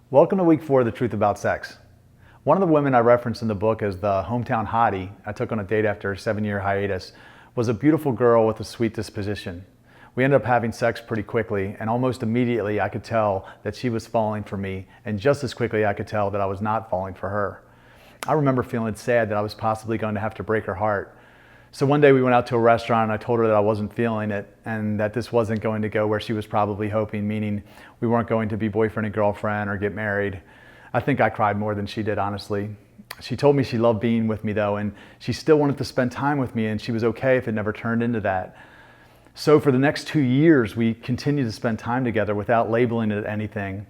Welcome to week 4 of The Truth About Sex. One of the women I referenced in the book as the hometown hottie I took on a date after a 7-year hiatus was a beautiful girl with a sweet disposition. We ended up having sex pretty quickly, and almost immediately I could tell that she was falling for me, and just as quickly I could tell that I was not falling for her. I remember feeling sad that I was possibly going to have to break her heart. So one day we went out to a restaurant and I told her that I wasn't feeling it and that this wasn't going to go where she was probably hoping, meaning we weren't going to be boyfriend and girlfriend or get married. I think I cried more than she did, honestly. She told me she loved being with me though, and she still wanted to spend time with me, and she was okay if it never turned into that. So for the next 2 years, we continued to spend time together without labeling it anything.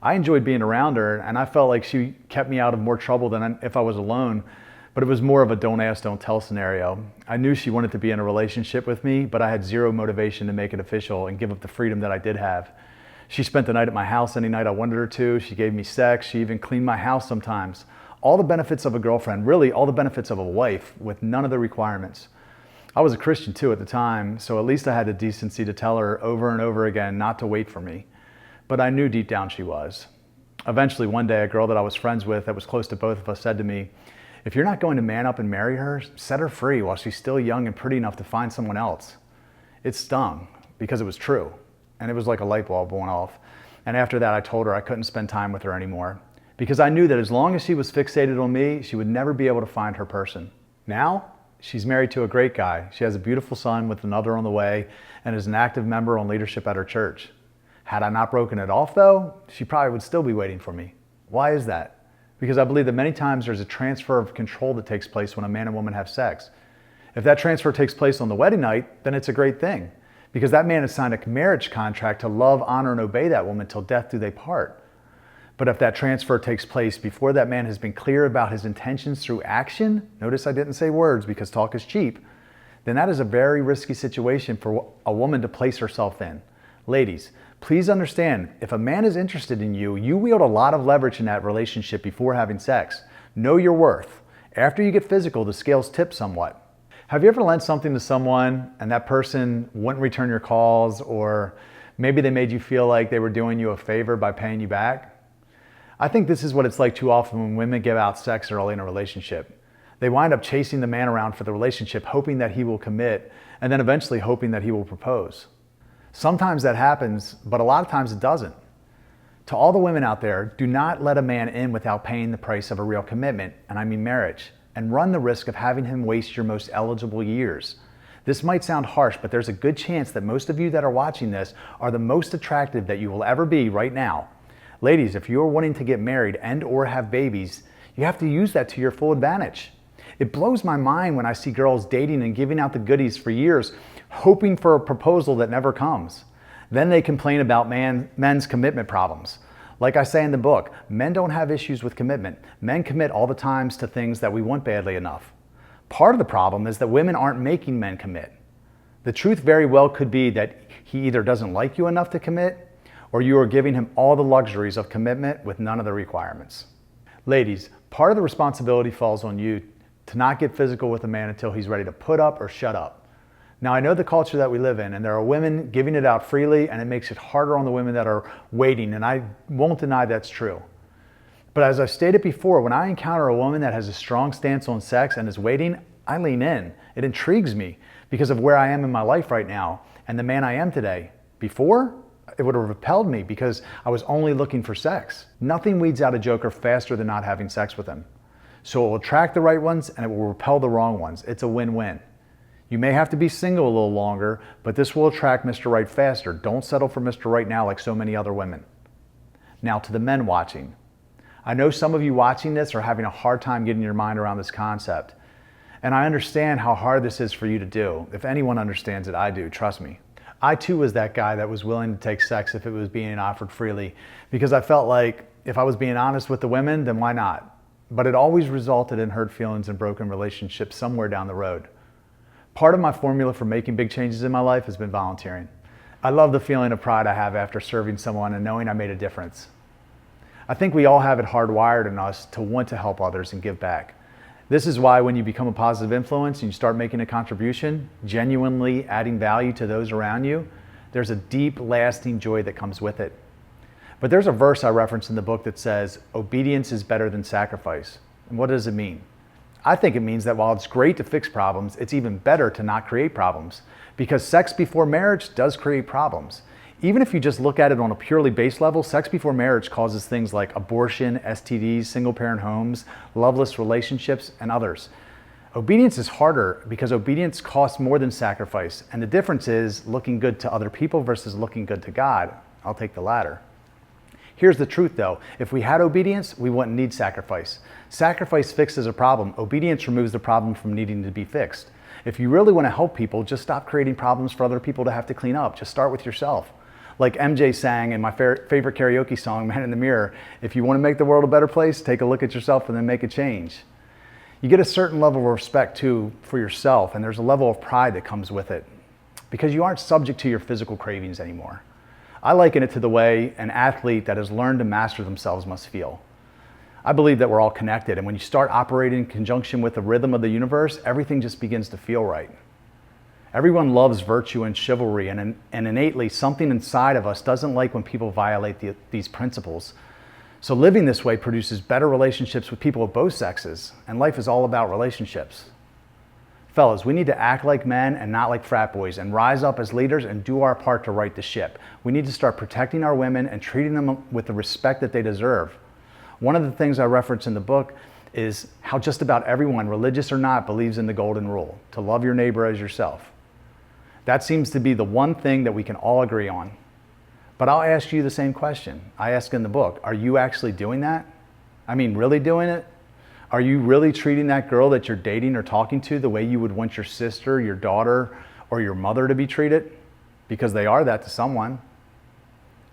I enjoyed being around her, and I felt like she kept me out of more trouble than if I was alone. But it was more of a don't ask, don't tell scenario. I knew she wanted to be in a relationship with me, but I had zero motivation to make it official and give up the freedom that I did have. She spent the night at my house any night I wanted her to. She gave me sex. She even cleaned my house sometimes. All the benefits of a girlfriend, really all the benefits of a wife with none of the requirements. I was a Christian too at the time, so at least I had the decency to tell her over and over again not to wait for me. But I knew deep down she was. Eventually one day, a girl that I was friends with that was close to both of us said to me, "If you're not going to man up and marry her, set her free while she's still young and pretty enough to find someone else." It stung because it was true, and it was like a light bulb going off. And after that, I told her I couldn't spend time with her anymore because I knew that as long as she was fixated on me, she would never be able to find her person. Now, she's married to a great guy. She has a beautiful son with another on the way and is an active member on leadership at her church. Had I not broken it off though, she probably would still be waiting for me. Why is that? Because I believe that many times there's a transfer of control that takes place when a man and woman have sex. If that transfer takes place on the wedding night, then it's a great thing, because that man has signed a marriage contract to love, honor, and obey that woman till death do they part. But if that transfer takes place before that man has been clear about his intentions through action, notice I didn't say words because talk is cheap, then that is a very risky situation for a woman to place herself in. Ladies, please understand, if a man is interested in you, you wield a lot of leverage in that relationship before having sex. Know your worth. After you get physical, the scales tip somewhat. Have you ever lent something to someone and that person wouldn't return your calls, or maybe they made you feel like they were doing you a favor by paying you back? I think this is what it's like too often when women give out sex early in a relationship. They wind up chasing the man around for the relationship, hoping that he will commit, and then eventually hoping that he will propose. Sometimes that happens, but a lot of times it doesn't. To all the women out there, do not let a man in without paying the price of a real commitment, and I mean marriage, and run the risk of having him waste your most eligible years. This might sound harsh, but there's a good chance that most of you that are watching this are the most attractive that you will ever be right now. Ladies, if you're wanting to get married and or have babies, you have to use that to your full advantage. It blows my mind when I see girls dating and giving out the goodies for years, hoping for a proposal that never comes. Then they complain about men's commitment problems. Like I say in the book, men don't have issues with commitment. Men commit all the times to things that we want badly enough. Part of the problem is that women aren't making men commit. The truth very well could be that he either doesn't like you enough to commit, or you are giving him all the luxuries of commitment with none of the requirements. Ladies, part of the responsibility falls on you to not get physical with a man until he's ready to put up or shut up. Now, I know the culture that we live in, and there are women giving it out freely, and it makes it harder on the women that are waiting, and I won't deny that's true. But as I've stated before, when I encounter a woman that has a strong stance on sex and is waiting, I lean in. It intrigues me because of where I am in my life right now and the man I am today. Before, it would have repelled me because I was only looking for sex. Nothing weeds out a joker faster than not having sex with him. So it will attract the right ones and it will repel the wrong ones. It's a win-win. You may have to be single a little longer, but this will attract Mr. Right faster. Don't settle for Mr. Right now like so many other women. Now to the men watching. I know some of you watching this are having a hard time getting your mind around this concept. And I understand how hard this is for you to do. If anyone understands it, I do, trust me. I too was that guy that was willing to take sex if it was being offered freely, because I felt like if I was being honest with the women, then why not? But it always resulted in hurt feelings and broken relationships somewhere down the road. Part of my formula for making big changes in my life has been volunteering. I love the feeling of pride I have after serving someone and knowing I made a difference. I think we all have it hardwired in us to want to help others and give back. This is why when you become a positive influence and you start making a contribution, genuinely adding value to those around you, there's a deep, lasting joy that comes with it. But there's a verse I reference in the book that says, obedience is better than sacrifice. And what does it mean? I think it means that while it's great to fix problems, it's even better to not create problems, because sex before marriage does create problems. Even if you just look at it on a purely base level, sex before marriage causes things like abortion, STDs, single-parent homes, loveless relationships, and others. Obedience is harder because obedience costs more than sacrifice, and the difference is looking good to other people versus looking good to God. I'll take the latter. Here's the truth though, if we had obedience, we wouldn't need sacrifice. Sacrifice fixes a problem. Obedience removes the problem from needing to be fixed. If you really want to help people, just stop creating problems for other people to have to clean up. Just start with yourself. Like MJ sang in my favorite karaoke song, Man in the Mirror, if you want to make the world a better place, take a look at yourself and then make a change. You get a certain level of respect too for yourself, and there's a level of pride that comes with it because you aren't subject to your physical cravings anymore. I liken it to the way an athlete that has learned to master themselves must feel. I believe that we're all connected, and when you start operating in conjunction with the rhythm of the universe, everything just begins to feel right. Everyone loves virtue and chivalry, and innately something inside of us doesn't like when people violate these principles. So living this way produces better relationships with people of both sexes, and life is all about relationships. Fellas, we need to act like men and not like frat boys, and rise up as leaders and do our part to right the ship. We need to start protecting our women and treating them with the respect that they deserve. One of the things I reference in the book is how just about everyone, religious or not, believes in the golden rule, to love your neighbor as yourself. That seems to be the one thing that we can all agree on. But I'll ask you the same question I ask in the book. Are you actually doing that? I mean, really doing it? Are you really treating that girl that you're dating or talking to the way you would want your sister, your daughter, or your mother to be treated? Because they are that to someone.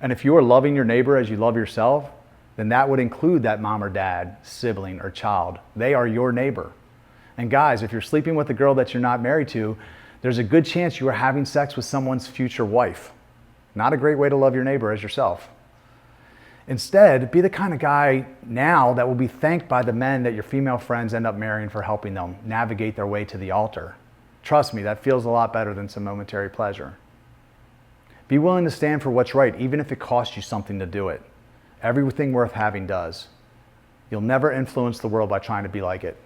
And if you are loving your neighbor as you love yourself, then that would include that mom or dad, sibling, or child. They are your neighbor. And guys, if you're sleeping with a girl that you're not married to, there's a good chance you are having sex with someone's future wife. Not a great way to love your neighbor as yourself. Instead, be the kind of guy now that will be thanked by the men that your female friends end up marrying for helping them navigate their way to the altar. Trust me, that feels a lot better than some momentary pleasure. Be willing to stand for what's right, even if it costs you something to do it. Everything worth having does. You'll never influence the world by trying to be like it.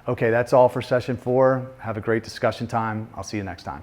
Okay, that's all for session 4. Have a great discussion time. I'll see you next time.